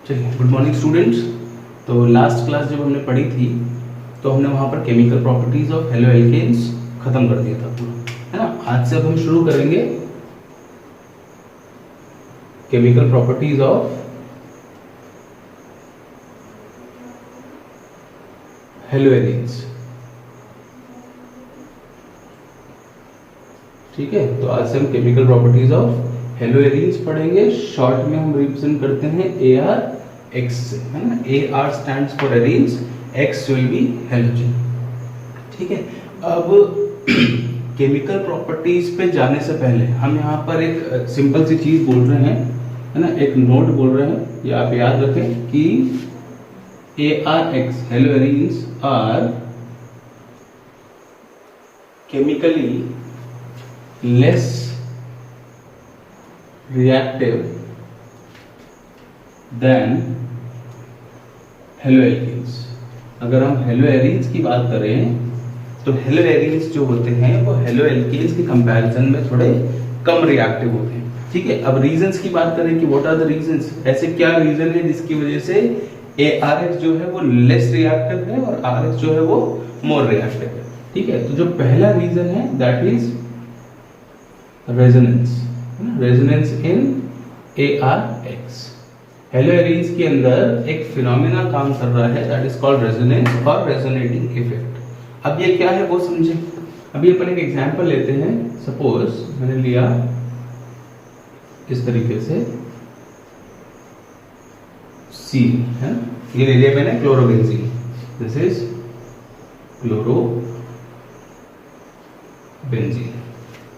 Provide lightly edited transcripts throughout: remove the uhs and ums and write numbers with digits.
चलिए, good morning students. तो last class जब हमने पढ़ी थी तो हमने वहाँ पर chemical properties of haloalkanes खत्म कर दिया था पूरा, है ना। आज से अब हम शुरू करेंगे chemical properties of haloalkanes. ठीक है, तो आज से हम chemical properties of haloalkanes पढ़ेंगे। शॉर्ट में हम रिप्रेजेंट करते हैं AR X से, है ना। AR stands for alkanes, X will be halogen. ठीक है, अब केमिकल प्रॉपर्टीज पे जाने से पहले हम यहाँ पर एक सिंपल सी चीज बोल रहे हैं, है ना। एक नोट बोल रहे हैं, ये आप याद रखें कि ARX haloalkanes are chemically less reactive than haloalkanes. अगर हम हेलो एल्केन्स की बात करें तो हेलो एल्केन्स जो होते हैं वो हेलो एल्केन्स के कंपैरिजन में थोड़े कम रिएक्टिव होते हैं। ठीक है, अब रीजंस की बात करें कि व्हाट आर द रीजंस, ऐसे क्या रीजन है जिसकी वजह से ARX जो है वो लेस रिएक्टिव है और RX जो है वो मोर रिएक्टिव है। ठीक है, तो जो पहला रीजन है that is resonance, resonance in ARX। Haloalkanes के अंदर एक फिनोमेना काम कर रहा है दैट इज कॉल्ड रेजोनेंस और रेजोनेटिंग इफेक्ट। अब ये क्या है वो समझे। अभी अपन एक एग्जांपल लेते हैं। सपोज मैंने लिया इस तरीके से C, है ना, ये ले लिया मैंने क्लोरोबेंजीन। This is chlorobenzene.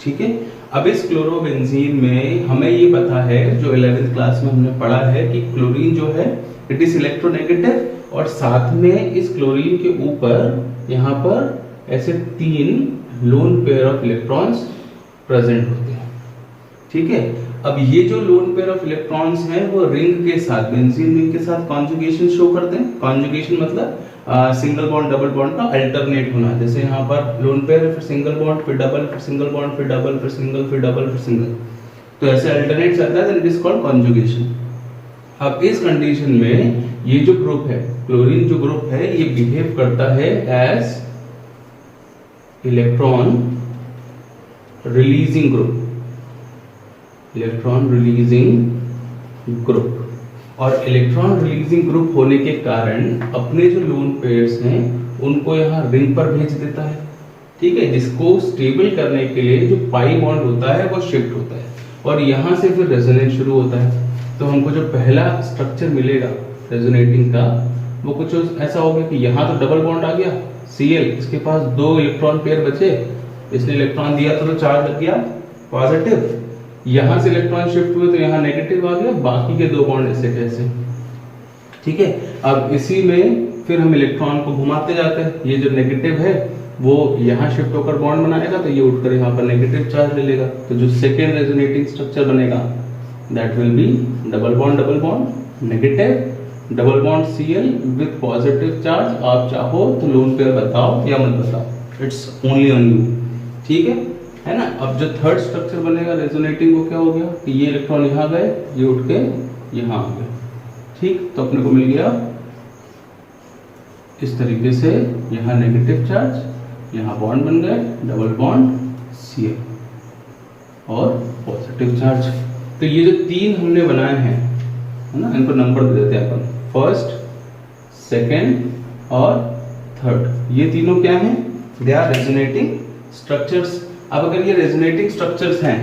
ठीक है, अब इस क्लोरोबेंजीन में हमें ये पता है, जो 11th क्लास में हमने पढ़ा है कि क्लोरीन जो है इट इज इलेक्ट्रोनेगेटिव और साथ में इस क्लोरीन के ऊपर यहाँ पर ऐसे 3 lone pair of electrons present होते हैं। ठीक है, अब ये जो लोन पेयर ऑफ इलेक्ट्रॉन्स हैं वो रिंग के साथ, बेंजीन रिंग के साथ कॉन्जुगेशन शो करते हैं। कॉन्जुगेशन मतलब सिंगल बॉन्ड डबल बॉन्ड का अल्टरनेट होना। जैसे यहाँ पर लोन पेयर है, फिर सिंगल बॉन्ड, फिर डबल, फिर सिंगल बॉन्ड, फिर डबल, फिर सिंगल, फिर डबल, फिर सिंगल, तो ऐसे अल्टरनेट चलता है, इट इज कॉल्ड कॉन्जुगेशन। अब इस कंडीशन में ये जो ग्रुप है, क्लोरीन जो ग्रुप है, ये बिहेव करता है as electron releasing group, electron releasing group. और इलेक्ट्रॉन रिलीजिंग ग्रुप होने के कारण अपने जो लोन पेयर्स हैं उनको यहाँ रिंग पर भेज देता है। ठीक है, जिसको स्टेबल करने के लिए जो पाई बॉन्ड होता है वो शिफ्ट होता है और यहाँ से फिर रेजोनेट शुरू होता है। तो हमको जो पहला स्ट्रक्चर मिलेगा रेजोनेटिंग का वो कुछ ऐसा होगा कि यहाँ तो डबल बॉन्ड आ गया Cl, इसके पास 2 इलेक्ट्रॉन पेयर बचे, इसने इलेक्ट्रॉन दिया तो चार्ज लग गया पॉजिटिव, यहां से इलेक्ट्रॉन शिफ्ट हुए तो यहाँ नेगेटिव आ गया, बाकी के 2 बॉन्ड ऐसे कैसे। ठीक है, अब इसी में फिर हम इलेक्ट्रॉन को घुमाते जाते हैं। ये जो नेगेटिव है वो यहाँ शिफ्ट होकर बॉन्ड बनाएगा तो ये उठकर यहाँ पर नेगेटिव चार्ज ले लेगा। तो जो सेकेंड रेजोनेटिंग स्ट्रक्चर बनेगा that will be double bond negative, double bond Cl with positive charge. आप चाहो तो लोन पेयर बताओ या मत बताओ, इट्स ओनली ऑन यू। ठीक है ना। अब जो थर्ड स्ट्रक्चर बनेगा रेजोनेटिंग वो क्या हो गया कि ये इलेक्ट्रॉन यहाँ गए, ये उठ के यहाँ आ गए। ठीक, तो अपने को मिल गया इस तरीके से, यहाँ नेगेटिव चार्ज, यहाँ बॉन्ड बन गए डबल बॉन्ड Cl और पॉजिटिव चार्ज। तो ये जो 3 हमने बनाए हैं, है ना, इनको नंबर दे देते हैं अपन, फर्स्ट, सेकेंड और थर्ड। ये तीनों क्या हैं, दे आर रेजोनेटिंग स्ट्रक्चर्स। अब अगर ये रेजोनेटिंग स्ट्रक्चर्स हैं,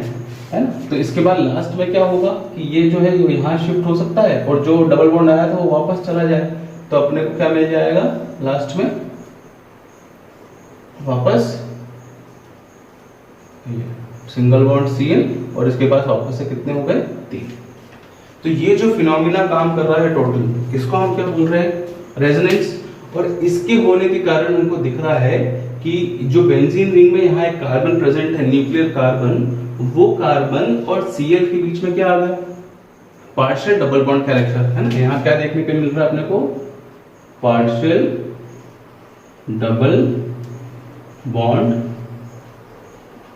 है ना, तो इसके बाद लास्ट में क्या होगा कि ये जो है वो यहाँ शिफ्ट हो सकता है और जो डबल बॉन्ड आया था वो वापस चला जाए। तो अपने को क्या मिल जाएगा लास्ट में, वापस सिंगल बॉन्ड Cl और इसके पास वापस से कितने हो गए, 3। तो ये जो फिनोमिना काम कर रहा है टोटल, इसको हम क्या बोल रहे हैं, रेजोनेंस। और इसके होने के कारण हमको दिख रहा है कि जो बेंजीन रिंग में यहाँ एक कार्बन प्रेजेंट है, न्यूक्लियर कार्बन, वो कार्बन और Cl के बीच में क्या आ गया, पार्शियल डबल बॉन्ड कैरेक्टर, है ना। यहाँ क्या देखने को मिल रहा है अपने को, पार्शियल डबल बॉन्ड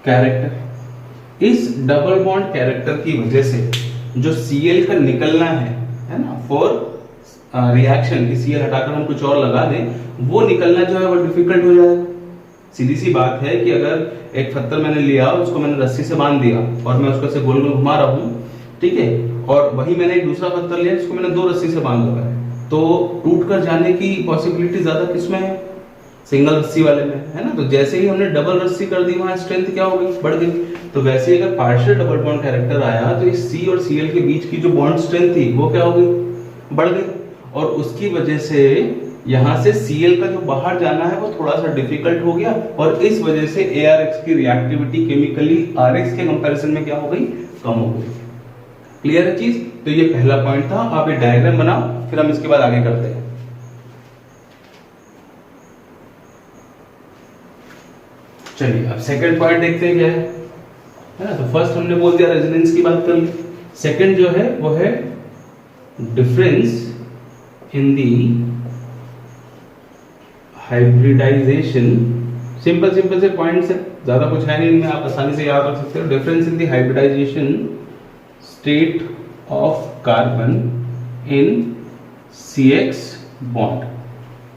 कैरेक्टर। इस डबल बॉन्ड कैरेक्टर की वजह से जो Cl का निकलना है ना, फॉर रिएक्शन, Cl हटाकर हम कुछ और लगा दें, वो निकलना जो है वो डिफिकल्ट हो जाएगा। सीधी सी बात है कि अगर एक पत्थर मैंने लिया, उसको मैंने रस्सी से बांध दिया और मैं उसको ऐसे गोल गोल घुमा रहा हूँ, ठीक है, और वही मैंने एक दूसरा पत्थर लिया जिसको मैंने 2 रस्सी से बांध रखा है, तो टूट कर जाने की पॉसिबिलिटी ज्यादा किसमें है? सिंगल रस्सी वाले में, है ना। तो जैसे ही हमने डबल रस्सी कर दी, वहां स्ट्रेंथ क्या हो गई? बढ़ गई। तो वैसे ही अगर पार्शियल डबल बॉन्ड कैरेक्टर आया तो इस C और Cl के बीच की जो बॉन्ड स्ट्रेंथ थी वो क्या हो गई? बढ़ गई। और उसकी वजह से यहां से Cl का जो बाहर जाना है वो थोड़ा सा डिफिकल्ट हो गया, और इस वजह से ArX की रिएक्टिविटी केमिकली RX के कंपैरिजन में क्या हो गई? कम हो गई। क्लियर है चीज? तो ये पहला पॉइंट था। आप एक डायग्राम बनाओ, फिर हम इसके बाद आगे करते हैं। चलिए अब सेकंड पॉइंट देखते हैं क्या है ना। तो फर्स्ट हमने बोल दिया रेजोनेंस की बात कर ली। सेकंड जो है वो है difference in the hybridization. Simple से पॉइंट्स है, ज्यादा कुछ है नहीं इनमें, आप आसानी से याद रख सकते हो। Difference in the hybridization state of carbon in CX bond.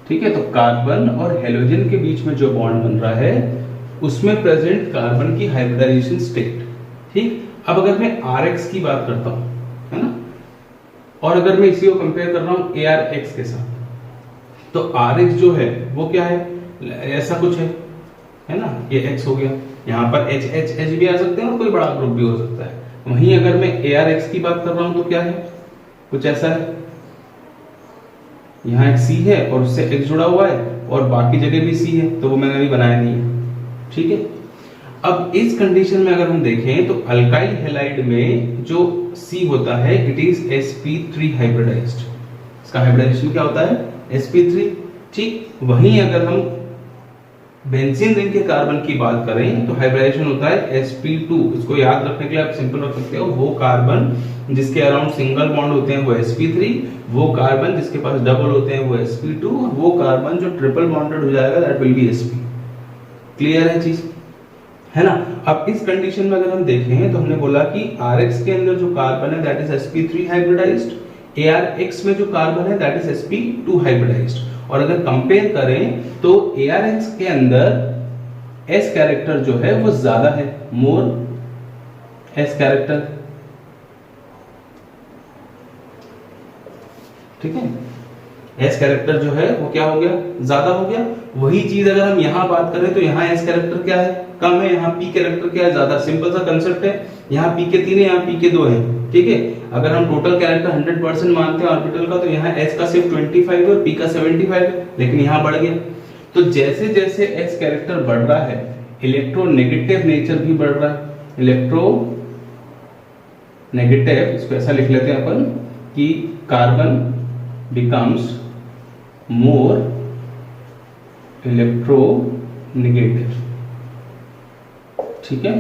ठीक है, तो कार्बन और हेलोजन के बीच में जो बॉन्ड बन रहा है उसमें प्रेजेंट कार्बन की हाइब्रिडाइजेशन स्टेट। ठीक, अब अगर मैं RX की बात करता हूं, है ना, और अगर मैं इसी को कंपेयर कर रहा हूं ArX के साथ, तो RX जो है वो क्या है? ऐसा कुछ है ना, ये X हो गया, यहां पर H भी आ सकते हैं और कोई बड़ा ग्रुप भी हो सकता है। वहीं अगर मैं ArX की बात कर रहा हूं तो क्या है? कुछ ऐसा है, यहाँ एक C है और उससे X जुड़ा हुआ है और बाकी जगह भी C है, तो वो मैंने अभी बनाया नहीं है। ठीक है, अब इस कंडीशन में अगर हम देखें तो अल्काइल हैलाइड में जो C होता है इट इज sp3 हाइब्रिडाइज्ड। इसका हाइब्रिडाइजेशन क्या होता है? sp3। ठीक, वहीं अगर हम बेंजीन रिंग के कार्बन की बात करें तो हाइब्रिडाइजेशन होता है sp2। इसको याद रखने के लिए आप सिंपल रख सकते हो, वो कार्बन जिसके अराउंड सिंगल बॉन्ड होते हैं वो sp3, वो कार्बन जिसके पास डबल होते हैं वो sp2, और वो कार्बन जो ट्रिपल बॉन्डेड हो जाएगा that will be sp। Clear है चीज, है ना। अब इस कंडीशन में अगर हम देखें तो हमने बोला कि RX के अंदर जो कार्बन है that is sp3 hybridised, ArX में जो कार्बन है दैट इज sp2 हाइब्रिडाइज्ड। और अगर कंपेयर करें तो ArX के अंदर S कैरेक्टर जो है वो ज्यादा है, मोर S कैरेक्टर। ठीक है, S कैरेक्टर जो है वो क्या हो गया? ज्यादा हो गया। वही चीज अगर हम यहां बात करें तो यहाँ S कैरेक्टर क्या है? कम है। यहाँ P कैरेक्टर क्या है? ज्यादा। सिंपल सा कंसेप्ट है, यहाँ P के 3 है, यहाँ P के 2 है। ठीक है, अगर हम टोटल कैरेक्टर 100% मानते हैं ऑर्बिटल का, तो यहाँ S का सिर्फ 25 है और P का 75 है, लेकिन यहाँ बढ़ गया। तो जैसे जैसे S कैरेक्टर बढ़ रहा है इलेक्ट्रोनेगेटिव नेचर भी बढ़ रहा है। इलेक्ट्रोनेगेटिव, इसको ऐसा लिख लेते हैं अपन कि कार्बन becomes more electronegative। ठीक है,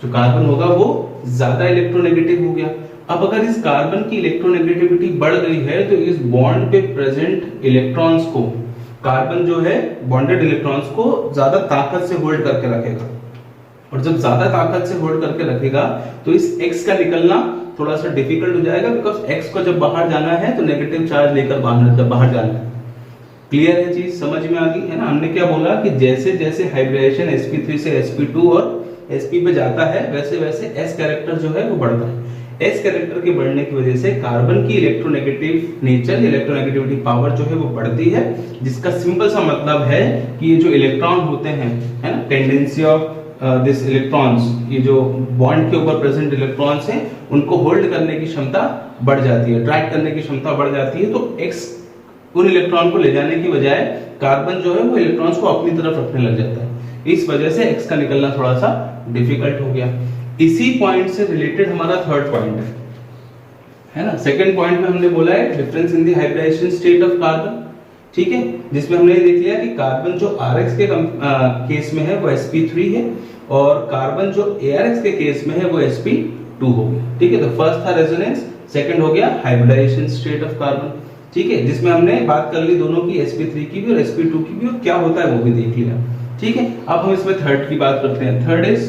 जो कार्बन होगा वो ज्यादा इलेक्ट्रोनेगेटिव हो गया। अब अगर इस कार्बन की इलेक्ट्रोनेगेटिविटी बढ़ गई है तो इस बॉन्ड पे प्रेजेंट इलेक्ट्रॉन्स को, कार्बन जो है बॉन्डेड इलेक्ट्रॉन्स को ज्यादा ताकत से होल्ड करके रखेगा, और जब ज्यादा ताकत से होल्ड करके रखेगा तो इस X का निकलना थोड़ा सा डिफिकल्ट हो जाएगा, बिकॉज X को जब बाहर जाना है तो नेगेटिव चार्ज लेकर बाहर जाना है। क्लियर है चीज, समझ में आ गई है ना। हमने क्या बोला कि जैसे जैसे हाइब्रिडेशन sp3 से sp2 और sp पे जाता है वैसे वैसे S कैरेक्टर जो है वो बढ़ता है। S कैरेक्टर के बढ़ने की वजह से कार्बन की इलेक्ट्रोनेगेटिव नेचर, इलेक्ट्रोनेगेटिविटी पावर जो है वो बढ़ती है, जिसका सिंपल सा मतलब है कि ये जो इलेक्ट्रॉन होते हैं, है ना, टेंडेंसी ऑफ दिस इलेक्ट्रॉन्स, ये जो बॉन्ड के ऊपर प्रेजेंट इलेक्ट्रॉन्स हैं उनको होल्ड करने की क्षमता बढ़ जाती है, ट्रैक करने की क्षमता बढ़ जाती है। तो X उन इलेक्ट्रॉन को ले जाने की बजाय कार्बन जो है वो इलेक्ट्रॉन्स को अपनी तरफ रखने लग जाता है। इस वजह से X का निकलना थोड़ा सा डिफिकल्ट हो गया। इसी पॉइंट से रिलेटेड हमारा थर्ड पॉइंट है ना। सेकंड पॉइंट में हमने बोला है difference in the hybridization state of carbon. ठीक है, जिसमें हमने ये देख लिया कि कार्बन जो RX के केस में है वो sp3 है, और कार्बन जो ArX के केस में है वो sp2 हो गया। ठीक है, तो फर्स्ट था रेजोनेंस, सेकंड हो गया हाइब्रिडाइजेशन स्टेट ऑफ कार्बन। ठीक है, जिसमें हमने बात कर ली दोनों की, sp3 की भी और sp2 की भी, और क्या होता है वो भी देख लिया। ठीक है, अब हम इसमें थर्ड की बात करते हैं। Third is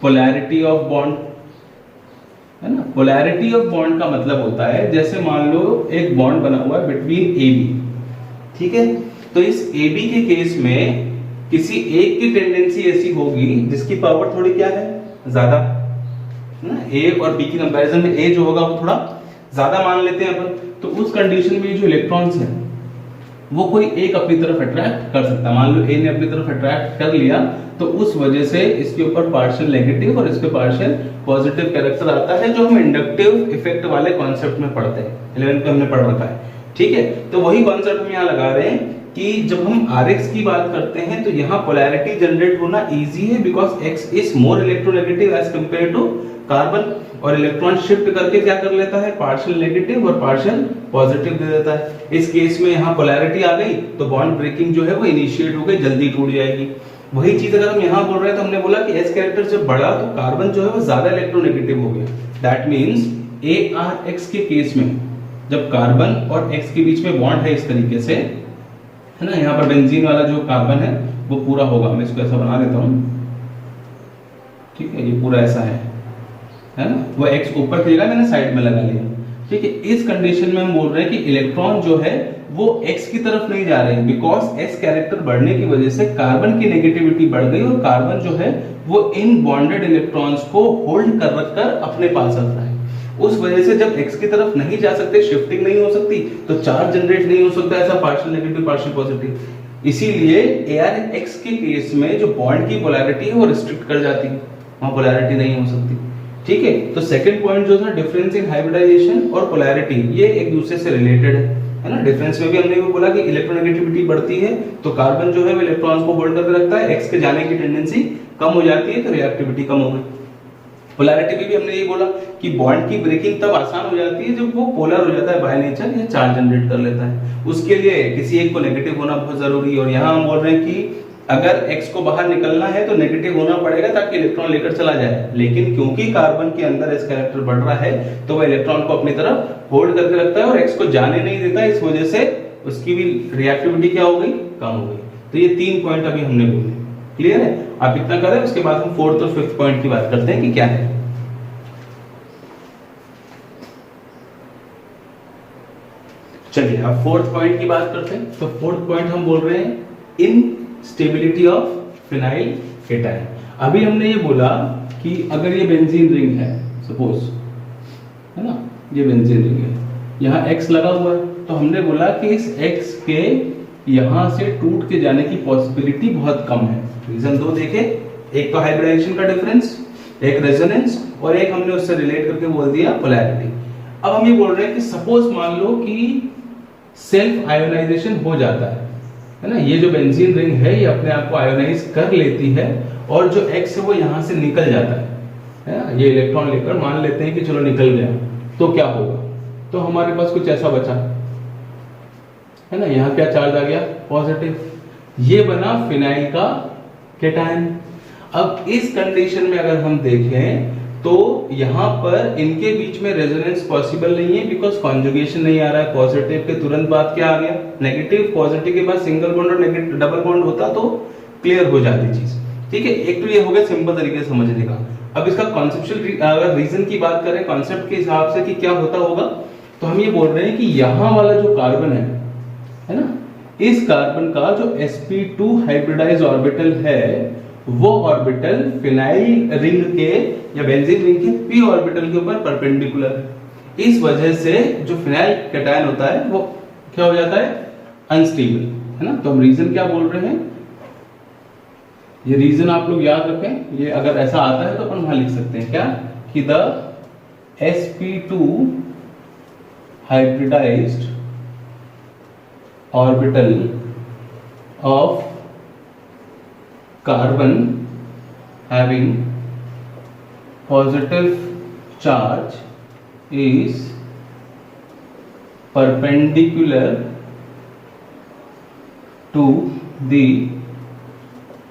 polarity of bond. है ना। पोलैरिटी ऑफ बॉन्ड का मतलब होता है जैसे मान लो एक बॉन्ड बना हुआ है बिटवीन ए बी, ठीक है, तो इस ए बी के केस में किसी एक की टेंडेंसी ऐसी होगी जिसकी पावर थोड़ी क्या है, ज्यादा, ना। ए और बी की कंपैरिजन में ए जो होगा वो थोड़ा ज्यादा मान लेते हैं अपन, तो उस कंडीशन में जो इलेक्ट्रॉन्स हैं वो कोई एक अपनी तरफ अट्रैक्ट कर सकता है। मान लो ए ने अपनी तरफ अट्रैक्ट कर लिया तो उस वजह से इसके ऊपर पार्शियल नेगेटिव और इसके पार्शियल पॉजिटिव कैरेक्टर आता है, जो हम इंडक्टिव इफेक्ट वाले कॉन्सेप्ट में पढ़ते हैं, 11th में हमने पढ़ रखा है, ठीक है। तो वही कॉन्सेप्ट हम यहाँ लगा रहे हैं कि जब हम Rx की बात करते हैं तो यहाँ पोलैरिटी जनरेट होना इजी है because X is more electronegative as compare to carbon, और इलेक्ट्रॉन शिफ्ट करके क्या कर लेता है, पार्शियल नेगेटिव और पार्शियल पॉजिटिव दे देता है। इस केस में यहाँ पोलैरिटी आ गई तो बॉन्ड ब्रेकिंग जो है वो इनिशिएट हो गई, जल्दी टूट जाएगी। वही चीज अगर हम यहाँ बोल रहे हैं तो हमने बोला कि S कैरेक्टर जब बढ़ा तो कार्बन जो है वो ज्यादा इलेक्ट्रोनेगेटिव हो गया। दैट मींस ARX के केस में जब कार्बन और X के बीच में बॉन्ड है इस तरीके से, है ना, यहाँ पर बेंजीन वाला जो कार्बन है वो पूरा होगा, मैं इसको ऐसा बना देता हूँ, ठीक है, ये पूरा ऐसा है ना, वो X ऊपर की जगह मैंने साइड में लगा लिया, ठीक है। इस कंडीशन में हम बोल रहे हैं कि इलेक्ट्रॉन जो है वो X की तरफ नहीं जा रहे हैं बिकॉज S कैरेक्टर बढ़ने की वजह से कार्बन की नेगेटिविटी बढ़ गई और कार्बन जो है वो इन बॉन्डेड इलेक्ट्रॉन्स को होल्ड कर रखकर अपने पास रख रहा है। उस वजह से जब X की तरफ नहीं जा सकते, शिफ्टिंग नहीं हो सकती, तो चार्ज जनरेट नहीं हो सकता ऐसा पार्शियल नेगेटिव पार्शियल पॉजिटिव। इसीलिए ARX के केस में जो बॉन्ड की पोलैरिटी है वो रिस्ट्रिक्ट कर जाती है, वहां पोलैरिटी नहीं हो सकती, ठीक है। तो सेकंड पॉइंट जो था डिफरेंस इन हाइब्रिडाइजेशन और पोलैरिटी, ये एक दूसरे से रिलेटेड है ना। डिफरेंस में भी हमने वो बोला कि इलेक्ट्रोनेगेटिविटी बढ़ती है तो कार्बन जो है वो इलेक्ट्रॉन्स को होल्ड करके रखता है, X के जाने की टेंडेंसी कम हो जाती है तो रिएक्टिविटी कम हो गई। पोलैरिटी में भी हमने ये बोला कि बॉन्ड की ब्रेकिंग तब आसान हो जाती है जब वो पोलर हो जाता है बाय नेचर या चार्ज जनरेट कर लेता है, उसके लिए किसी एक को नेगेटिव होना बहुत जरूरी है। और यहाँ हम बोल रहे हैं कि अगर X को बाहर निकलना है तो नेगेटिव होना पड़ेगा ताकि इलेक्ट्रॉन लेकर चला जाए, लेकिन क्योंकि कार्बन के अंदर S कैरेक्टर बढ़ रहा है तो वह इलेक्ट्रॉन को अपनी तरफ होल्ड करके रखता है और X को जाने नहीं देता, इस वजह से उसकी भी रिएक्टिविटी क्या हो गई, कम हो गई। तो ये 3 पॉइंट अभी हमने बोले, क्लियर है। आप इतना करें, उसके बाद हम 4th और 5th पॉइंट की बात करते हैं कि क्या है। चलिए अब 4th पॉइंट की बात करते हैं। तो 4th पॉइंट हम बोल रहे हैं इन स्टेबिलिटी ऑफ फिनाइल केटायन। अभी हमने ये बोला कि अगर ये बेंजीन रिंग है सपोज, है ना, ये बेंजीन रिंग है, यहाँ X लगा हुआ है, तो हमने बोला कि इस X के यहाँ से टूट के जाने की पॉसिबिलिटी बहुत कम है। रीजन 2 देखे, एक तो हाइब्रिडाइजेशन का डिफरेंस, एक रेजोनेंस, और एक हमने उससे रिलेट करके बोल दिया पोलैरिटी। अब हम ये बोल रहे हैं कि सपोज मान लो कि सेल्फ आयोनाइजेशन हो जाता है ना, ये जो बेंजीन रिंग है ये अपने आप को आयोनाइज कर लेती है और जो X है वो यहाँ से निकल जाता है ना, ये इलेक्ट्रॉन लेकर मान लेते हैं कि चलो निकल गया, तो क्या होगा, तो हमारे पास कुछ ऐसा बचा है ना, यहाँ क्या चार्ज आ गया, पॉजिटिव, ये बना फिनाइल का केटायन। अब इस कंडीशन में अगर हम देखें तो यहाँ पर इनके बीच में रेजोनेंस पॉसिबल नहीं है बिकॉज कॉन्जुगेशन नहीं आ रहा है। पॉजिटिव के तुरंत बाद क्या आ गया, नेगेटिव, पॉजिटिव के बाद सिंगल बॉन्ड और नेगेटिव डबल बॉन्ड होता तो क्लियर हो जाती चीज, ठीक है। एक तो ये हो गया सिंपल तरीके से समझने का। अब इसका कॉन्सेप्चुअल अगर रीजन की बात करें कॉन्सेप्ट के हिसाब से कि क्या होता होगा, तो हम ये बोल रहे हैं कि यहाँ वाला जो कार्बन है ना, इस कार्बन का जो sp2 हाइब्रिडाइज्ड ऑर्बिटल है वो ऑर्बिटल फिनाइल रिंग के या बेंजीन रिंग के p ऑर्बिटल के ऊपर परपेंडिकुलर है। इस वजह से जो फिनाइल कैटायन होता है वो क्या हो जाता है, अनस्टेबल, है ना। तो हम रीजन क्या बोल रहे हैं, ये रीजन आप लोग याद रखें, ये अगर ऐसा आता है तो अपन वहां लिख सकते हैं क्या कि the sp2 hybridised orbital of carbon having positive charge is perpendicular to the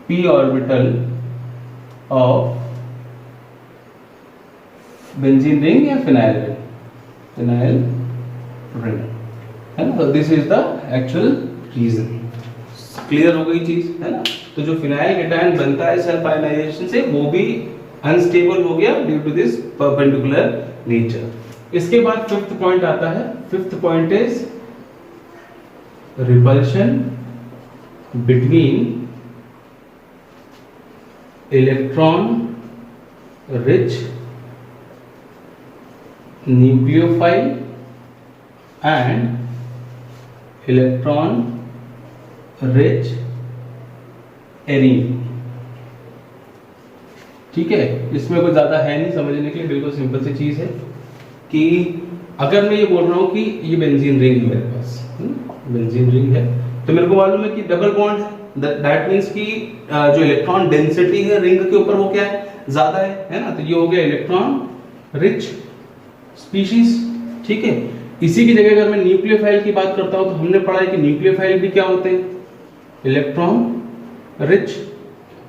p orbital of benzene ring या phenyl ring, है ना। तो this is the actual reason. Clear हो गई चीज, है ना। तो जो फिनाइल केटायन बनता है सेल्फ आयोनाइजेशन से वो भी अनस्टेबल हो गया due to this perpendicular nature. इसके बाद फिफ्थ पॉइंट आता है। Fifth point is repulsion between electron rich nucleophile and electron rich arene. ठीक है, इसमें कुछ ज्यादा है नहीं समझने के लिए, बिल्कुल सिंपल सी चीज है कि अगर मैं ये बोल रहा हूं कि ये बेंजीन रिंग है मेरे पास, बेंजीन रिंग है, तो मेरे को मालूम है कि डबल बॉन्ड है, दैट मींस कि जो इलेक्ट्रॉन डेंसिटी है रिंग के ऊपर वो क्या है, ज्यादा है ना। तो ये हो गया इलेक्ट्रॉन रिच स्पीशीज। ठीक है, इसी की जगह अगर मैं न्यूक्लियोफाइल की बात करता हूं तो हमने पढ़ा है कि न्यूक्लियोफाइल भी क्या होते हैं, इलेक्ट्रॉन रिच।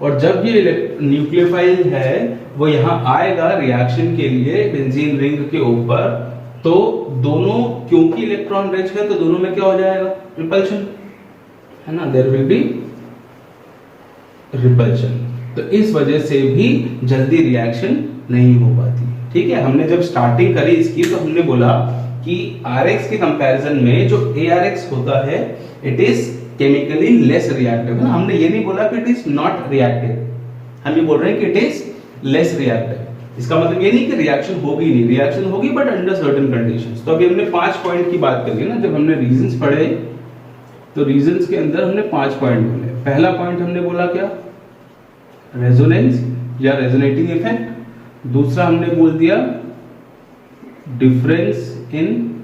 और जब ये न्यूक्लियोफाइल है वो यहां आएगा रिएक्शन के लिए बेंजीन रिंग के ऊपर, तो दोनों क्योंकि इलेक्ट्रॉन रिच है तो दोनों में क्या हो जाएगा, रिपल्शन, है ना, देयर विल बी रिपल्शन। तो इस वजह से भी जल्दी रिएक्शन नहीं हो पाती। ठीक है, हमने जब स्टार्टिंग करी इसकी तो हमने बोला कि Rx के कंपैरिजन में जो ARX होता है it is chemically less reactive. हमने ये नहीं बोला कि इट इज नॉट रिएक्टिव, हम ये बोल रहे हैं कि इट इज लेस रिएक्टिव। इसका मतलब ये नहीं कि रिएक्शन होगी नहीं, रिएक्शन होगी बट अंडर सर्टेन कंडीशंस। तो अभी हमने 5 पॉइंट की बात करी ना, जब हमने रीजंस पढ़े तो रीजंस के अंदर हमने 5 पॉइंट बोले। पहला पॉइंट हमने बोला क्या, रेजोनेंस या रेजोनेटिंग इफेक्ट। दूसरा हमने बोल दिया डिफरेंस इन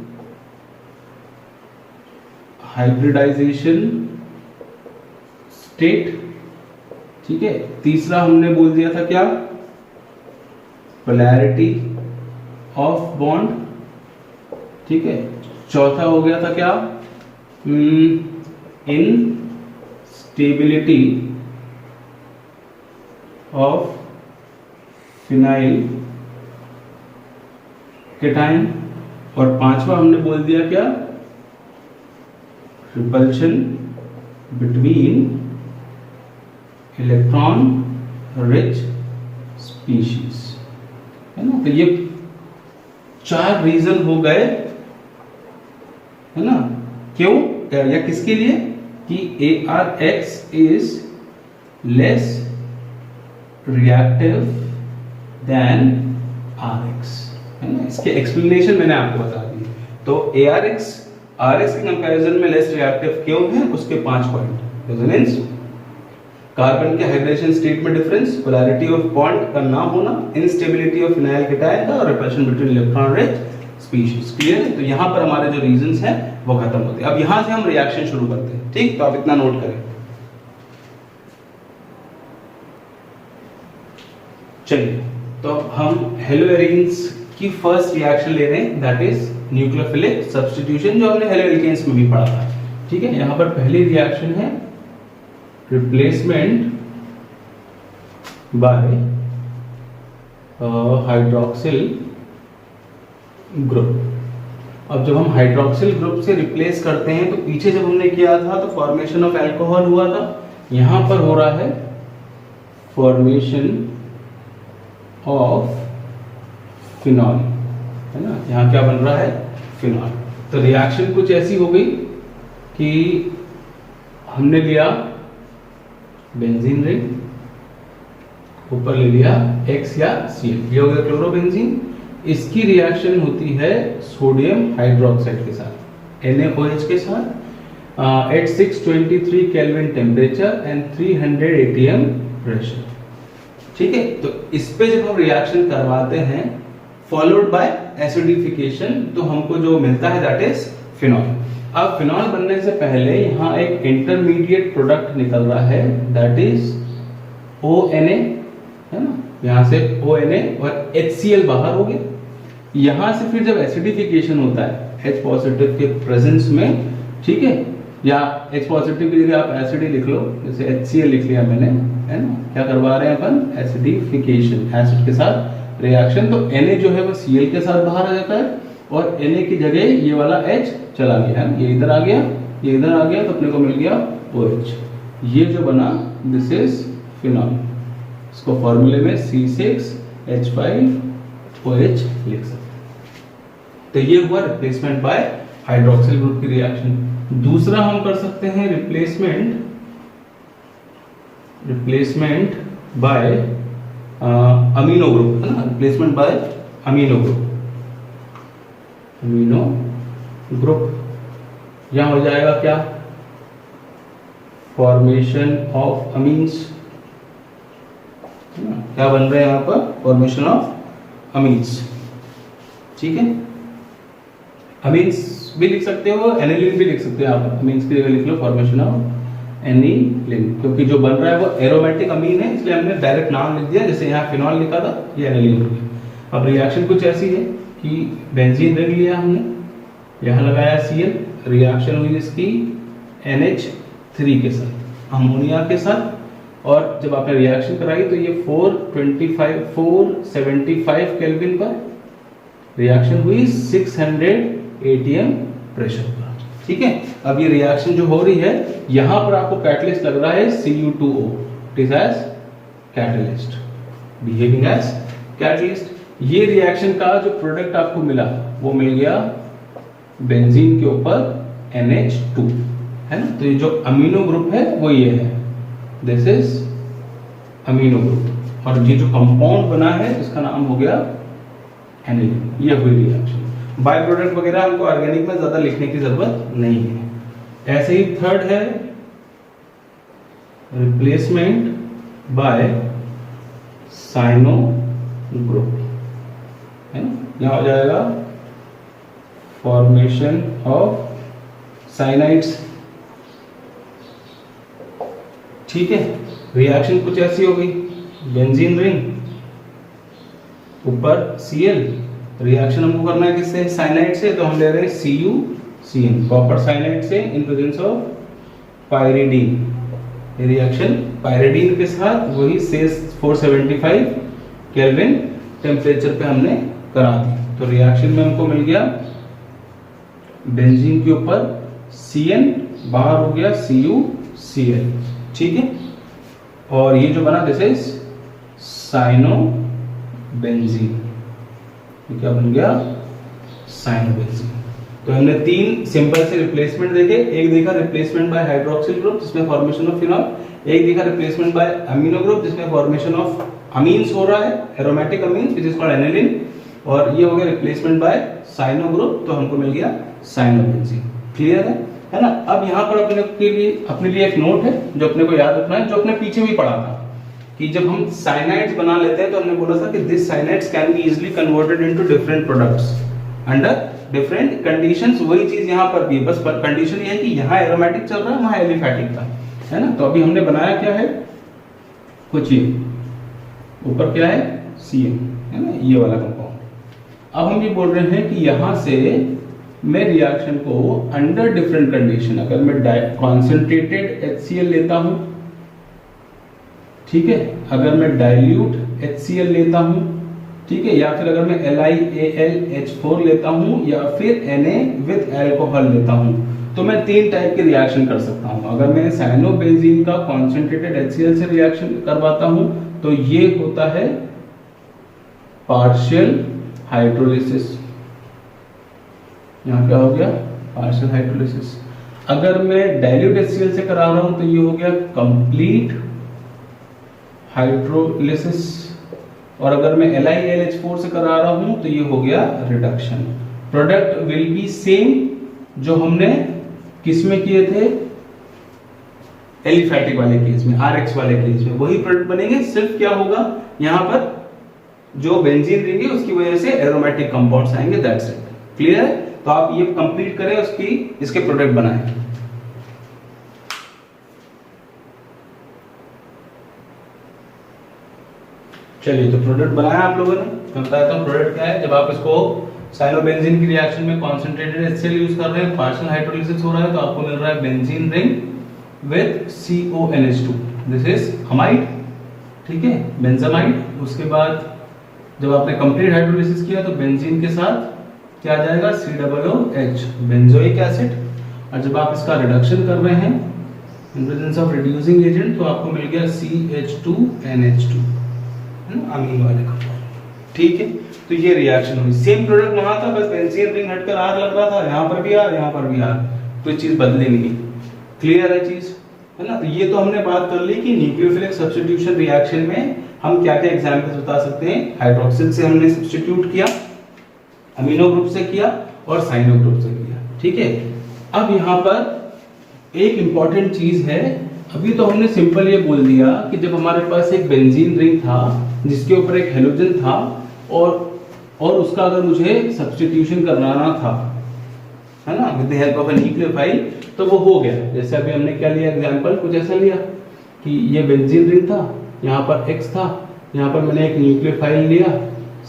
हाइब्रिडाइजेशन स्टेट। ठीक है, तीसरा हमने बोल दिया था क्या, पोलैरिटी ऑफ बॉन्ड। ठीक है, चौथा हो गया था क्या, इन स्टेबिलिटी ऑफ फिनाइल केटाइन। और पांचवा हमने बोल दिया क्या, repulsion between electron rich species, है ना। तो ये 4 रीजन हो गए, है ना, क्यों या किसके लिए, कि ARX is less reactive than RX, है ना। इसके एक्सप्लेनेशन मैंने आपको बता दी। तो ARX RX के कंपैरिजन में लेस रिएक्टिव क्यों है, उसके 5 पॉइंट। रेजोनेंस, कार्बन के हाइब्रिडेशन स्टेट में डिफरेंस, पोलैरिटी ऑफ बॉन्ड का ना होना, इनस्टेबिलिटी ऑफ फिनाइल केटाइन का, और repulsion between electron rich species. Clear है। तो यहां पर हमारे जो रीजंस हैं वो खत्म होते हैं। अब यहां से हम रिएक्शन शुरू करते हैं। ठीक, तो आप इतना नोट करें। चलिए, तो हम हेलोएरीन्स की फर्स्ट रिएक्शन ले रहे हैं, दैट इज न्यूक्लियोफिलिक सब्स्टिट्यूशन, जो हमने हेलोएल्केन्स में भी पढ़ा था। ठीक है, यहां पर पहली रिएक्शन है रिप्लेसमेंट बाय हाइड्रोक्सिल ग्रुप। अब जब हम हाइड्रोक्सिल ग्रुप से रिप्लेस करते हैं तो पीछे जब हमने किया था तो फॉर्मेशन ऑफ अल्कोहल हुआ था, यहां पर हो रहा है फॉर्मेशन ऑफ फिनॉल, है ना। यहाँ क्या बन रहा है, फिनॉल। तो रिएक्शन कुछ ऐसी हो गई कि हमने लिया बेंजीन रिंग, ऊपर ले लिया X या Cl, ये हो गया क्लोरोबेंजीन। इसकी रिएक्शन होती है सोडियम हाइड्रोक्साइड के साथ, NaOH के साथ, at 623 kelvin temperature and 300 atm pressure. ठीक है, तो इस पे जब हम रिएक्शन करवाते हैं फॉलोड बाय एसिडिफिकेशन, तो हमको जो मिलता है दैट इज फिनॉल। अब फिनॉल बनने से पहले यहाँ एक इंटरमीडिएट प्रोडक्ट निकल रहा है, दैट इज ONA, है ना। यहाँ से ONA और HCl बाहर हो गया। यहाँ से फिर जब एसिडिफिकेशन होता है H पॉजिटिव के प्रेजेंस में, ठीक है, या H पॉजिटिव की जगह आप एसिड ही लिख लो, जैसे HCl लिख लिया मैंने, है ना। क्या करवा रहे हैं अपन, एसिडिफिकेशन, एसिड के साथ रिएक्शन। तो Na जो है वो Cl के साथ बाहर आ जाता है और Na की जगह ये वाला H चला गया, है, ये इधर आ गया, ये इधर आ गया, तो अपने को मिल गया OH। ये जो बना दिस इज फिनॉल। इसको फॉर्मूले में C6H5OH लिख सकते हैं। तो ये हुआ रिप्लेसमेंट बाय हाइड्रोक्सिल ग्रुप की रिएक्शन। दूसरा हम कर सकते हैं रिप्लेसमेंट बाय अमीनो ग्रुप, है ना, रिप्लेसमेंट बाय अमीनो ग्रुप। यहां हो जाएगा क्या, फॉर्मेशन ऑफ अमीन्स, क्या बन रहे हैं यहां पर, फॉर्मेशन ऑफ अमीन्स। ठीक है, अमीन्स भी लिख सकते हो, एनिलीन भी लिख सकते हो आप, अमीन्स की जगह लिख लो फॉर्मेशन ऑफ एनिलीन, क्योंकि जो बन रहा है वो एरोमेटिक अमीन है, इसलिए हमने डायरेक्ट नाम लिख दिया, जैसे यहाँ फिनॉल लिखा था, ये एनिलीन हो गया। अब रिएक्शन कुछ ऐसी है कि बेंजीन रिंग लिया हमने, यहाँ लगाया Cl, रिएक्शन हुई इसकी NH3 के साथ, अमोनिया के साथ, और जब आपने रिएक्शन कराई तो ये 475 केल्विन पर रिएक्शन हुई 600 ATM प्रेशर पर। ठीक है, अब ये रिएक्शन जो हो रही है, यहां पर आपको कैटलिस्ट लग रहा है Cu2O, it is as catalyst, behaving as catalyst. ये रिएक्शन का जो प्रोडक्ट आपको मिला वो मिल गया बेंजीन के ऊपर NH2, है ना। तो ये जो अमीनो ग्रुप है वो ये है, दिस इज अमीनो ग्रुप, और ये जो कंपाउंड बना है इसका नाम हो गया एनिलीन। ये हुई रिएक्शन। बाय प्रोडक्ट वगैरह हमको ऑर्गेनिक में ज्यादा लिखने की जरूरत नहीं है। ऐसे ही थर्ड है रिप्लेसमेंट बाय साइनो ग्रुप, है ना। यहां हो जाएगा फॉर्मेशन ऑफ साइनाइड्स। ठीक है, रिएक्शन कुछ ऐसी हो गई, बेंजीन रिंग ऊपर Cl, रिएक्शन हमको करना है किससे, साइनाइड से, तो हम ले रहे हैं CuCN, कॉपर साइनाइड से इन प्रेजेंस ऑफ पायरिडीन। ये रिएक्शन पायरिडीन के साथ वही 475 केल्विन टेम्परेचर पे हमने करा दी। तो रिएक्शन में हमको मिल गया बेंजीन के ऊपर Cn, बाहर हो गया CuCl। ठीक है, और ये जो बना दिस इज साइनो बेंजीन, क्या बन गया, साइनोबेंजीन। तो हमने तीन सिंपल से रिप्लेसमेंट देखे, एक देखा रिप्लेसमेंट बाय हाइड्रोक्सिल ग्रुप जिसमें फॉर्मेशन ऑफ फिनॉल, एक देखा रिप्लेसमेंट बाय अमीनो ग्रुप जिसमें फॉर्मेशन ऑफ अमीन्स हो रहा है, aromatic amines which is called aniline, और ये हो गया रिप्लेसमेंट बाय साइनो ग्रुप, तो हमको मिल गया साइनोबेंजीन। क्लियर है ना। अब यहाँ पर अपने लिए एक नोट है जो अपने को याद रखना है, जो अपने पीछे भी पढ़ा था कि जब हम साइनाइड्स बना लेते हैं तो हमने बोला था कि this cyanides can be easily converted into different products under different conditions. वही चीज यहाँ पर भी है, बस कंडीशन ये है कि यहाँ एरोमेटिक चल रहा है, वहाँ एलिफैटिक था, है ना। तो अभी हमने बनाया क्या है, कुछ ये ऊपर क्या है Cn, है ना, ये वाला कंपाउंड। अब हम ये बोल रहे हैं कि यहाँ से मैं रिएक्शन को अंडर डिफरेंट कंडीशन, अगर मैं कॉन्सेंट्रेटेड HCl लेता हूं, ठीक है, अगर मैं डाइल्यूट HCl लेता हूं, ठीक है, या फिर अगर मैं LiAlH4 लेता हूं, या फिर Na विद अल्कोहल लेता हूं, तो मैं तीन टाइप के रिएक्शन कर सकता हूं। अगर मैं साइनोबेंजीन का कॉन्सेंट्रेटेड HCl से रिएक्शन करवाता हूं तो ये होता है पार्शियल हाइड्रोलिसिस, यहाँ क्या हो गया, पार्शियल हाइड्रोलिसिस। अगर मैं डाइल्यूट HCl से करा रहा हूं तो ये हो गया कंप्लीट हाइड्रोलिसिस, और अगर मैं LiAlH4 से करा रहा हूं तो ये हो गया reduction. Product will be same जो हमने किस में किए थे, एलिफैटिक वाले केस में, RX वाले केस में वही प्रोडक्ट बनेंगे, सिर्फ क्या होगा यहां पर जो बेंजीन रिंग है उसकी वजह से एरोमेटिक कंपाउंड्स आएंगे, दैट्स इट। क्लियर है। तो आप ये कंप्लीट करें, उसकी इसके प्रोडक्ट बनाएं। चलिए, तो प्रोडक्ट बनाया आप लोगों ने, मैं बताता हूँ प्रोडक्ट क्या है। जब आप इसको साइनोबेंजीन की रिएक्शन में कॉन्सेंट्रेटेड HCl यूज कर रहे हैं, पार्शियल हाइड्रोलिसिस हो रहा है, तो आपको मिल रहा है benzene ring with CONH2, this is amide, ठीक है, बेंजामाइड। उसके बाद जब आपने कंप्लीट हाइड्रोलिसिस किया तो बेंजीन के साथ क्या आ जाएगा, COOH, बेंजोइक एसिड। और जब आप इसका रिडक्शन कर रहे हैं in presence of reducing agent, तो आपको मिल गया CH2NH2, है ना, अमीन वाले कंपाउंड। ठीक है, तो ये रिएक्शन हुई। सेम प्रोडक्ट वहां था, बस बेंजीन रिंग हटकर R लग रहा था, यहाँ पर भी R, यहाँ पर भी R, कोई चीज बदली नहीं। क्लियर है चीज, है ना। तो ये तो हमने बात कर ली कि न्यूक्लियोफिलिक सब्स्टिट्यूशन रिएक्शन में हम क्या क्या एग्जांपल्स बता सकते हैं। हाइड्रोक्सिल से हमने सब्स्टिट्यूट किया, अमीनो ग्रुप से किया और साइनो ग्रुप से किया, ठीक है। अब यहाँ पर एक इंपॉर्टेंट चीज है, अभी तो हमने सिंपल ये बोल दिया कि जब हमारे पास एक बेंजीन रिंग था जिसके ऊपर एक हेलोजन था और उसका अगर मुझे सब्स्टिट्यूशन कराना था, है ना, with the help of a nucleophile, तो वो हो गया। जैसे अभी हमने क्या लिया एग्जांपल, कुछ ऐसा लिया कि ये बेंजीन रिंग था, यहाँ पर X था, यहाँ पर मैंने एक न्यूक्लियोफाइल लिया,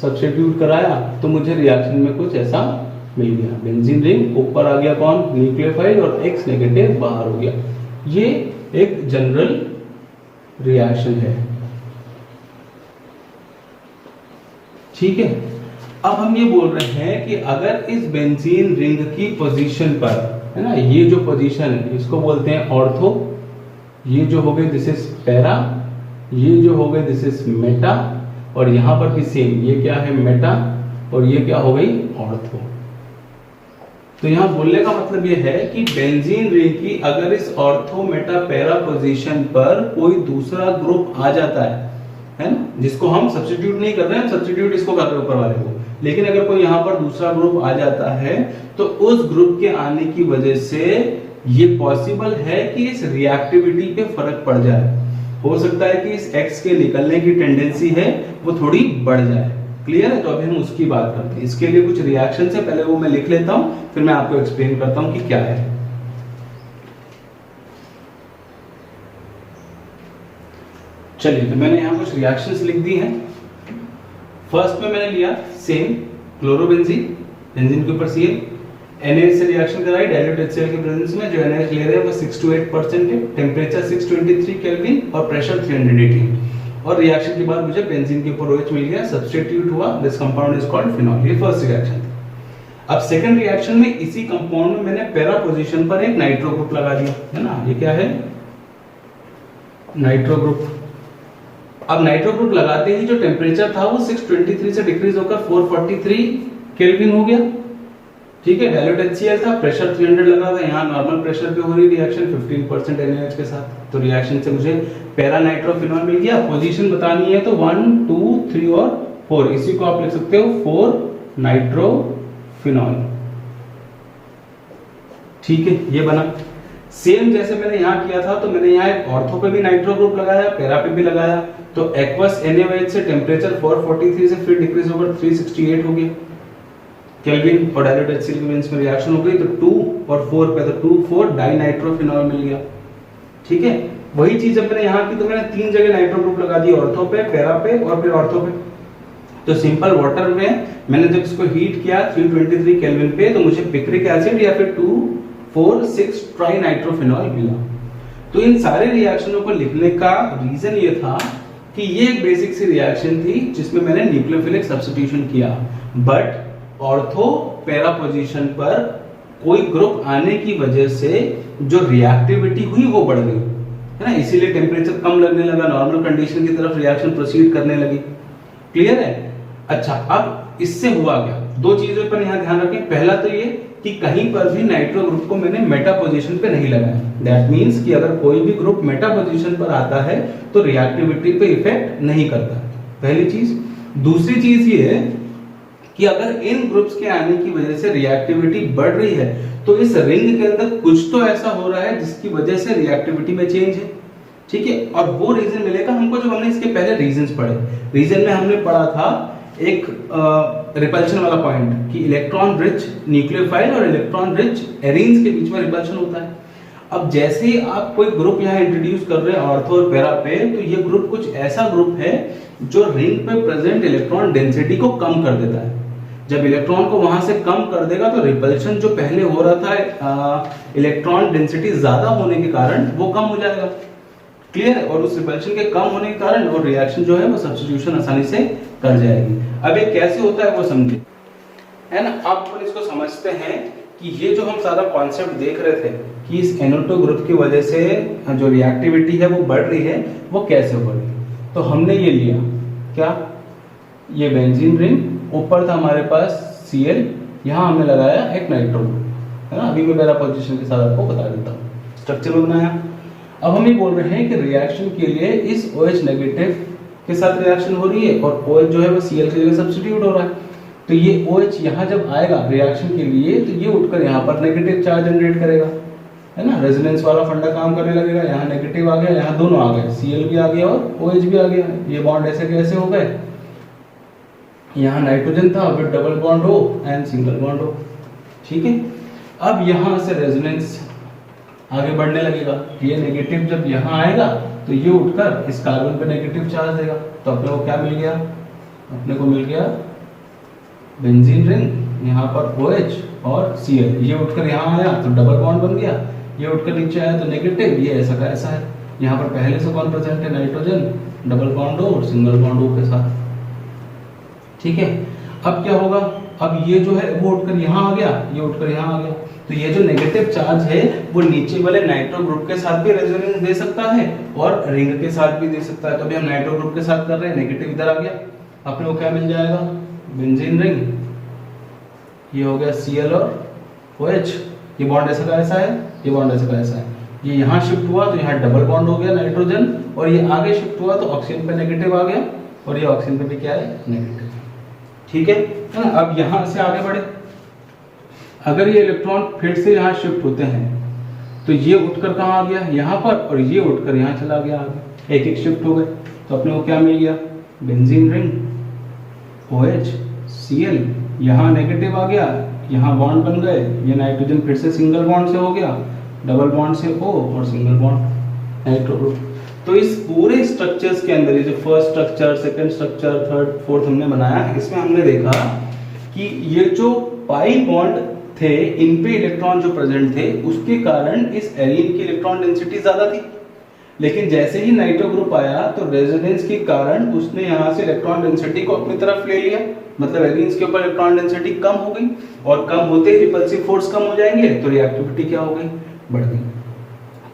सब्स्टिट्यूट कराया, तो मुझे रिएक्शन में कुछ ऐसा मिल गया। बेंजीन रिंग ऊपर आ गया कौन, न्यूक्लियोफाइल, और X नेगेटिव बाहर हो गया। ये एक जनरल रिएक्शन है, ठीक है। अब हम ये बोल रहे हैं कि अगर इस बेंजीन रिंग की पोजीशन पर, है ना, ये जो पोजीशन है इसको बोलते हैं ऑर्थो, ये जो हो गए दिस इज पैरा, ये जो हो गए दिस इज मेटा, और यहां पर भी सेम, ये क्या है मेटा और ये क्या हो गई ऑर्थो। तो यहां बोलने का मतलब ये है कि बेंजीन रिंग की अगर इस ऑर्थो मेटा पैरा पोजीशन पर कोई दूसरा ग्रुप आ जाता है ना, जिसको हम सब्स्टिट्यूट नहीं कर रहे हैं, सब्स्टिट्यूट इसको कर रहे हैं ऊपर वाले को, लेकिन अगर कोई यहाँ पर दूसरा ग्रुप आ जाता है तो उस ग्रुप के आने की वजह से ये पॉसिबल है कि इस रिएक्टिविटी पे फर्क पड़ जाए। हो सकता है कि इस X के निकलने की टेंडेंसी है वो थोड़ी बढ़ जाए। क्लियर है, तो अभी हम उसकी बात करते हैं। इसके लिए कुछ रिएक्शन से पहले वो मैं लिख लेता हूं, फिर मैं आपको एक्सप्लेन करता हूं कि क्या है। चलिए, तो मैंने यहां कुछ रिएक्शंस लिख दी हैं। फर्स्ट में मैंने लिया सेम क्लोरोबेंजीन, बेंजीन के ऊपर Cl, NaH से रिएक्शन कराई डाइल्यूटेड HCl के प्रेजेंस में। जो NaH ले रहे हैं वो 6 to 8% है, टेंपरेचर 623 केल्विन और प्रेशर 318, और रिएक्शन के बाद मुझे बेंजीन के ऊपर OH मिल गया, सब्स्टिट्यूट हुआ, this compound is called phenol. ये फर्स्ट रिएक्शन था। अब सेकंड रिएक्शन में इसी कंपाउंड में मैंने पैरा पोजीशन पर एक नाइट्रो ग्रुप लगा दिया, है ना, ये क्या है नाइट्रो ग्रुप। अब नाइट्रो ग्रुप लगाते ही जो टेम्परेचर था वो 623 से डिक्रीज होकर 443 केल्विन हो गया, ठीक है। डाइल्यूटेड HCl था, प्रेशर 300 लगा था, यहाँ नॉर्मल प्रेशर पे हो रही रिएक्शन 15% NaOH के साथ, तो रिएक्शन से मुझे पैरा नाइट्रोफिनॉल मिल गया। पोजीशन बतानी है तो 1, 2, 3 और 4, इसी को आप लिख सकते हो 4 नाइट्रोफिनॉल, ठीक है, ये बना। सेम जैसे मैंने यहाँ किया था, तो मैंने यहाँ एक ऑर्थो पे भी नाइट्रो ग्रुप लगाया, पैरा पे भी लगाया, तो एक्वस NaOH से टेम्परेचर 443 से फिर डिक्रीज होकर 368 हो गया केल्विन, और डाइल्यूटेड HCl में रिएक्शन हो गई, तो 2 और 4 पे, तो 2, 4 डाइनाइट्रोफिनॉल मिल गया, ठीक है। वही चीज जब मैंने यहाँ की तो मैंने 3 जगह नाइट्रो ग्रुप लगा दी, ऑर्थो पे, पैरा पे और फिर ऑर्थो पे। तो सिंपल वाटर में मैंने जब इसको हीट किया 323 केल्विन पे, तो मुझे पिक्रिक एसिड या फिर 2,4,6 ट्राइनाइट्रोफिनॉल मिला। तो इन सारे रिएक्शनों को लिखने का रीजन ये था कि ये एक बेसिक सी रिएक्शन थी जिसमें मैंने न्यूक्लियोफिलिक सब्स्टिट्यूशन किया, बट ऑर्थो पैरा पोजीशन पर कोई ग्रुप आने की वजह से जो रिएक्टिविटी हुई वो बढ़ गई, है ना, इसीलिए टेम्परेचर कम लगने लगा, नॉर्मल कंडीशन की तरफ रिएक्शन प्रोसीड करने लगी। क्लियर है। अच्छा, अब इससे हुआ क्या, दो चीजों पर यहाँ ध्यान रखें। पहला तो ये कि कहीं पर भी नाइट्रो ग्रुप को मैंने मेटा पोजीशन पे नहीं लगाया, दैट मींस कि अगर कोई भी ग्रुप मेटा पोजीशन पर आता है तो रिएक्टिविटी पे इफेक्ट नहीं करता, पहली चीज। दूसरी चीज ये है कि अगर इन ग्रुप्स के आने की वजह से रिएक्टिविटी बढ़ रही है तो इस रिंग के अंदर कुछ तो ऐसा हो रहा है जिसकी वजह से रिएक्टिविटी में चेंज है, ठीक है। और वो रीजन मिलेगा हमको जब हमने इसके पहले रीजंस पढ़े। रीजन में हमने पढ़ा था एक रिपल्शन वाला पॉइंट कि इलेक्ट्रॉन रिच न्यूक्लियोफाइल और इलेक्ट्रॉन रिच एरीन्स के बीच में रिपल्शन होता है। अब जैसे ही आप कोई ग्रुप यहाँ इंट्रोड्यूस कर रहे हैं ऑर्थो और पैरा पे, तो ये ग्रुप कुछ ऐसा ग्रुप है जो रिंग पे प्रेजेंट इलेक्ट्रॉन डेंसिटी को कम कर देता है। जब इलेक्ट्रॉन को वहां से कम कर देगा तो रिपल्शन जो पहले हो रहा था इलेक्ट्रॉन डेंसिटी ज्यादा होने के कारण वो कम हो जाएगा, क्लियर है। और उस रिपल्शन के कम होने के कारण वो रिएक्शन जो है वो सब्स्टिट्यूशन आसानी से कर जाएगी। अब ये कैसे होता है वो समझे, है ना। आप अपन इसको समझते हैं कि ये जो हम सारा कॉन्सेप्ट देख रहे थे कि इस NO2 ग्रुप की वजह से जो रिएक्टिविटी है वो बढ़ रही है, वो कैसे बढ़ रही है। तो हमने ये लिया क्या, ये बेंजीन रिंग ऊपर था हमारे पास Cl, यहाँ हमने लगाया एक नाइट्रो ग्रुप, है ना। अभी मैं मेरा पोजीशन के साथ आपको बता देता हूँ। स्ट्रक्चर बनाया। अब हम ये बोल रहे हैं कि रिएक्शन के लिए इस OH नेगेटिव के साथ रिएक्शन हो रही है और OH जो है वो Cl की जगह सब्स्टिट्यूट हो रहा है। तो ये OH यहाँ जब आएगा रिएक्शन के लिए तो ये उठकर यहाँ पर नेगेटिव चार्ज जनरेट करेगा, है ना। रेजोनेंस वाला फंडा काम करने लगेगा। यहाँ नेगेटिव आ गया, यहाँ दोनों आ गए, Cl भी आ गया और OH भी आ गया। ये बॉन्ड ऐसे कैसे हो गए, यहाँ नाइट्रोजन था फिर डबल बॉन्ड हो एंड सिंगल बॉन्ड हो, ठीक है। अब यहाँ से रेजोनेंस आगे बढ़ने लगेगा। ये नेगेटिव जब यहाँ आएगा तो ये उठकर इस कार्बन पे नेगेटिव चार्ज देगा। तो अपने को क्या मिल गया, अपने को मिल गया बेंजीन रिंग, यहाँ पर OH और Cl। ये उठकर यहाँ आया तो डबल बॉन्ड बन गया, ये उठकर नीचे आया तो नेगेटिव, ये ऐसा का ऐसा है। यहाँ पर पहले से कौन प्रेजेंट है, नाइट्रोजन, डबल बॉन्ड O और सिंगल बॉन्ड O के साथ, ठीक है। अब क्या होगा, अब ये जो है वो उठकर यहाँ आ गया, ये उठकर यहाँ आ गया। तो ये जो नेगेटिव चार्ज है वो नीचे वाले नाइट्रो ग्रुप के साथ भी रेजोनेंस दे सकता है और रिंग के साथ भी दे सकता है। तो अभी हम नाइट्रो ग्रुप के साथ कर रहे हैं, नेगेटिव इधर आ गया, अपने को क्या मिल जाएगा, बेंजीन रिंग। ये हो गया Cl और OH, ये बॉन्ड ऐसा का ऐसा है, ये बॉन्ड ऐसा का ऐसा है। ये यहाँ शिफ्ट हुआ तो यहाँ डबल बॉन्ड हो गया नाइट्रोजन, और ये आगे शिफ्ट हुआ तो ऑक्सीजन पे नेगेटिव आ गया और ये ऑक्सीजन पे भी क्या है, नेगेटिव, ठीक है ना। अब यहाँ से आगे बढ़े, अगर ये इलेक्ट्रॉन फिर से यहाँ शिफ्ट होते हैं तो ये उठकर कहाँ आ गया, यहाँ पर, और ये उठकर यहाँ चला गया आगे, एक एक शिफ्ट हो गए। तो अपने को क्या मिल गया, बेंजीन रिंग, OH, Cl, यहाँ नेगेटिव आ गया, यहाँ बॉन्ड बन गए, ये नाइट्रोजन फिर से सिंगल बॉन्ड से हो गया, डबल बॉन्ड से O और सिंगल बॉन्ड नाइट्रो ग्रुप। तो इस पूरे स्ट्रक्चर्स के अंदर ये जो first structure, second structure, third, fourth हमने बनाया, इसमें हमने देखा कि ये जो पाई बॉन्ड थे, इन पे इलेक्ट्रॉन जो प्रेजेंट थे उसके कारण इस एरीन की इलेक्ट्रॉन डेंसिटी ज्यादा थी। लेकिन जैसे ही नाइट्रो ग्रुप आया तो रेजोनेंस के कारण उसने यहाँ से इलेक्ट्रॉन डेंसिटी को अपनी तरफ ले लिया, मतलब एरीन्स के ऊपर इलेक्ट्रॉन डेंसिटी कम हो गई, और कम होते ही रिपल्सिव फोर्स कम हो जाएंगे तो रिएक्टिविटी क्या हो गई, बढ़ गई।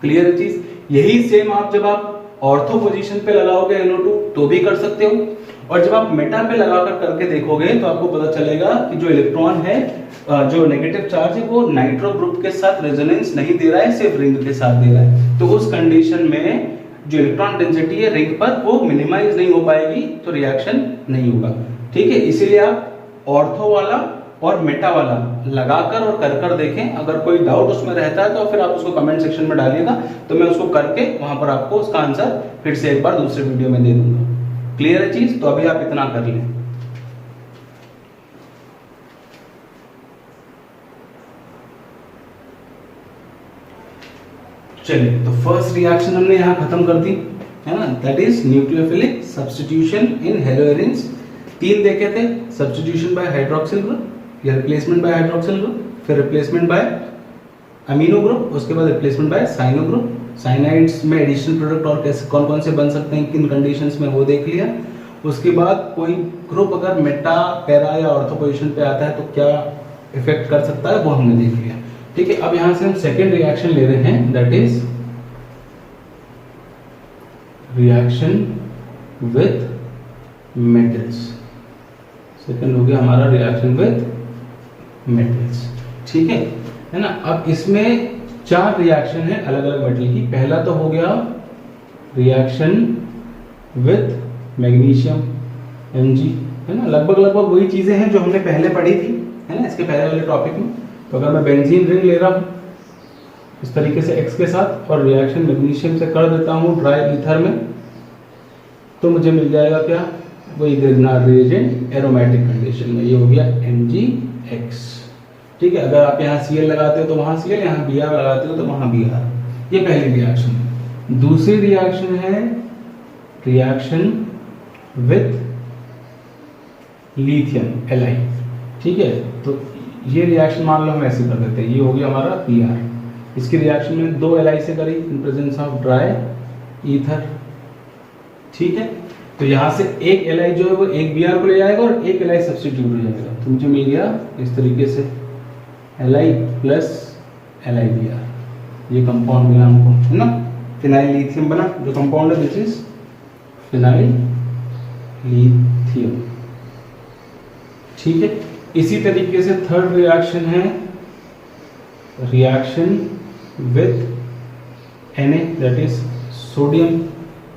क्लियर है चीज। यही सेम आप जब आप ऑर्थो पोजीशन पे लगाओगे NO2 तो भी कर सकते हो, और जब आप मेटा पे लगाकर करके देखोगे तो आपको पता चलेगा कि जो इलेक्ट्रॉन है, जो नेगेटिव चार्ज है वो नाइट्रो ग्रुप के साथ रेजोनेंस नहीं दे रहा है, सिर्फ रिंग के साथ दे रहा है। तो उस कंडीशन में जो इलेक्ट्रॉन डेंसिटी है रिंग पर वो मिनिमाइज नहीं हो पाएगी, तो रिएक्शन नहीं होगा, ठीक है। इसीलिए आप ऑर्थो वाला और मेटा वाला लगाकर और कर देखें। अगर कोई डाउट उसमें रहता है तो फिर आप उसको कमेंट सेक्शन में डालिएगा, तो मैं उसको करके वहां पर आपको उसका आंसर फिर से एक बार दूसरे वीडियो में दे दूंगा। क्लियर है चीज। तो अभी आप इतना कर लें। चलिए, तो फर्स्ट रिएक्शन हमने यहां खत्म कर दी, है ना, that is nucleophilic substitution in haloarenes. 3 देखे थे, सब्स्टिट्यूशन बाय हाइड्रोक्सिल ग्रुप या रिप्लेसमेंट बाय हाइड्रोक्सिल ग्रुप, फिर रिप्लेसमेंट बाय अमीनो ग्रुप, उसके बाद replacement by cyano group. Cyanides में एडिशनल प्रोडक्ट और कैसे कौन कौन से बन सकते हैं, किन कंडीशंस में, वो देख लिया। उसके बाद कोई ग्रुप अगर मेटा, पैरा या ऑर्थो पोजीशन पे आता है तो क्या इफेक्ट कर सकता है, वो हमने देख लिया, ठीक है। अब यहां से हम सेकेंड रिएक्शन ले रहे हैं, that is reaction with metals. Second हो गया हमारा रिएक्शन विथ मेटल्स, ठीक है ना। अब इसमें 4 रिएक्शन है अलग अलग मेटल की। पहला तो हो गया रिएक्शन विथ मैग्नीशियम Mg, है ना। लगभग वही चीजें हैं जो हमने पहले पढ़ी थी, है ना, इसके पहले वाले टॉपिक में। तो अगर मैं बेंजीन रिंग ले रहा हूं इस तरीके से X के साथ और रिएक्शन मैग्नीशियम से कर देता हूं ड्राई ईथर में, तो मुझे मिल जाएगा क्या, वही ग्रिग्नार्ड रिएजेंट एरोमेटिक कंडीशन में। ये हो गया MgX, ठीक है। अगर आप यहाँ Cl लगाते हो तो वहां Cl, यहाँ Br लगाते हो तो वहां Br। ये पहली रिएक्शन है। दूसरी रिएक्शन है रिएक्शन विथ लिथियम Li, ठीक है। तो ये रिएक्शन मान लो हम ऐसे कर देते हैं, ये हो गया हमारा Pr। इसकी रिएक्शन में 2 Li से करी in presence of dry ether, ठीक है। तो यहाँ से एक Li जो है वो एक Br को ले जाएगा और एक Li सब्स्टिट्यूट हो जाएगा, तो मुझे मिल गया इस तरीके से Li प्लस LiBr। ये कंपाउंड मिला हमको, है ना, फिनाइल लिथियम बना। जो कंपाउंड है दिस इज फिनाइल लिथियम, ठीक है। इसी तरीके से थर्ड रिएक्शन है reaction with Na, that is sodium.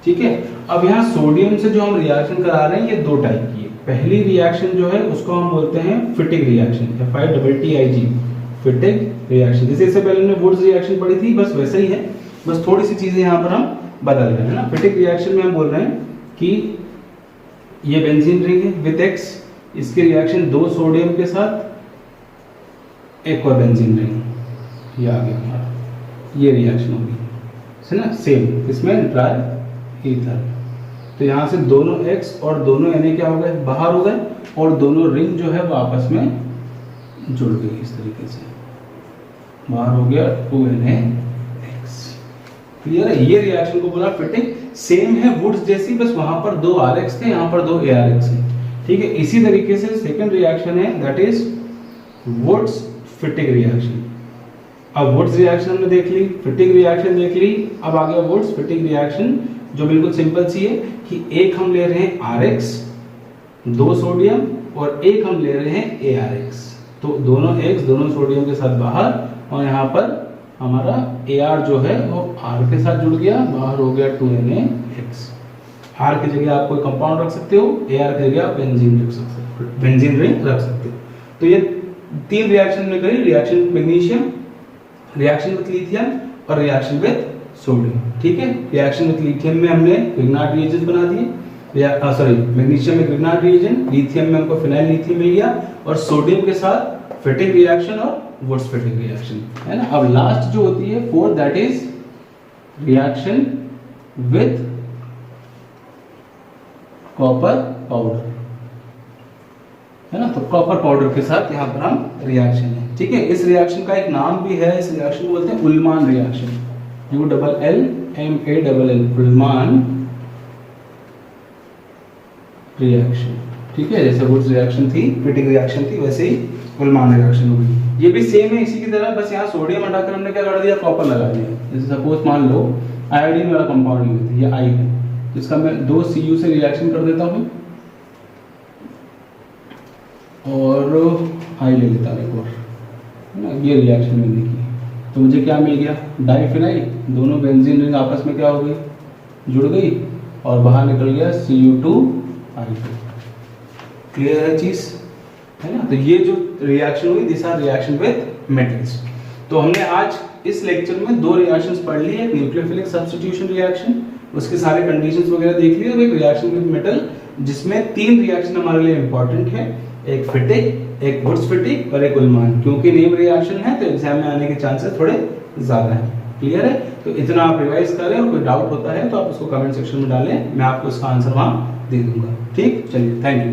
ठीक है। अब यहाँ सोडियम से जो हम रिएक्शन करा रहे हैं ये दो टाइप की है। पहली रिएक्शन जो है उसको हम बोलते हैं फिटिक रिएक्शन, FITTIG, फिटिक रिएक्शन। जैसे इससे पहले हमने वुड्स रिएक्शन पढ़ी थी, बस वैसे ही है, बस थोड़ी सी चीजें यहाँ पर हम बदल रहे हैं ना। फिटिक रिएक्शन में हम बोल रहे हैं कि ये बेंजीन रिंग है विथ X, इसके रिएक्शन दो सोडियम के साथ एक और बेंजीन रिंग, ये आ गया हमारा, ये रिएक्शन होगी है ना। सेम इसमें ड्राई ईथर, तो यहाँ से दोनों X और दोनों Na क्या हो गए, बाहर हो गए, और दोनों रिंग जो है वो आपस में जुड़ गई। इस तरीके से बाहर हो गया 2NaX। क्लियर है। ये रिएक्शन को बोला फिटिक। सेम है वुड्स जैसी, बस वहां पर दो RX थे, यहाँ पर दो ARX है। ठीक है। इसी तरीके से सेकंड रिएक्शन है that is Wurtz Fittig reaction. अब वुड्स रिएक्शन हमने देख ली, फिटिक रिएक्शन देख ली, अब आ गया वुड्स फिटिक रिएक्शन जो बिल्कुल सिंपल सी है कि एक हम ले रहे हैं RX, दो सोडियम, और एक हम ले रहे हैं ARX, तो दोनों X दोनों सोडियम के साथ बाहर, और यहाँ पर हमारा AR जो है वो R के साथ जुड़ गया, बाहर हो गया 2NaX। R की जगह आप कोई कंपाउंड रख सकते हो, AR की जगह आप बेंजीन रख सकते हो, बेंजीन रिंग रख सकते हो। तो ये तीन रिएक्शन में करी, reaction with magnesium, reaction with lithium और रिएक्शन विद सोडियम। ठीक है। रिएक्शन विद लिथियम में हमने ग्रिग्नार्ड रिएजेंट बना दिए, मैग्नीशियम में ग्रिग्नार्ड रिएजेंट, लिथियम में हमको फिनाइल लिथियम मिल गया, और सोडियम के साथ फिटिक रिएक्शन और वुड्स फिटिक रिएक्शन है ना। अब लास्ट जो होती है fourth, that is reaction with copper powder है ना। तो कॉपर पाउडर के साथ यहाँ पर हम रिएक्शन है। ठीक है। इस रिएक्शन का एक नाम भी है, इस रिएक्शन को बोलते हैं उल्मान रिएक्शन, ULLMALL, उल्मान रिएक्शन। ठीक है। जैसे वुड्स रिएक्शन थी, फिटिक रिएक्शन थी, वैसे ही उल्मान रिएक्शन होगी। ये भी सेम है इसी की तरह, बस यहाँ सोडियम हटाकर हमने क्या कर दिया, कॉपर लगा दिया। जैसे सपोज मान लो आयोडीन वाला कंपाउंड लेते हैं, ये I है, तो इसका मैं 2 Cu से रिएक्शन कर देता हूँ और I ले लेता हूँ एक और, है ना। ये रिएक्शन मिलने की, तो मुझे क्या मिल गया, डाइफिनाइल, दोनों बेंजीन रिंग आपस में क्या हो गई, जुड़ गई, और बाहर निकल गया Cu2I2। क्लियर है चीज, है ना। तो ये जो रिएक्शन हुई, this are reaction with metals. तो हमने आज इस लेक्चर में दो रिएक्शंस पढ़ ली, एक न्यूक्लियोफिलिक सब्स्टिट्यूशन रिएक्शन, उसके सारे कंडीशंस वगैरह देख लिए, और एक रिएक्शन विद मेटल जिसमें तीन रिएक्शन हमारे लिए इंपॉर्टेंट है, एक फिटिक, एक वुड्स फिटिक और एक उल्मान। क्योंकि नेम रिएक्शन है तो एग्जाम में आने के चांसेस थोड़े ज्यादा हैं। क्लियर है। तो इतना आप रिवाइज करें, और कोई डाउट होता है तो आप उसको कमेंट सेक्शन में डालें, मैं आपको उसका आंसर वहां दे दूंगा। ठीक, चलिए, थैंक यू।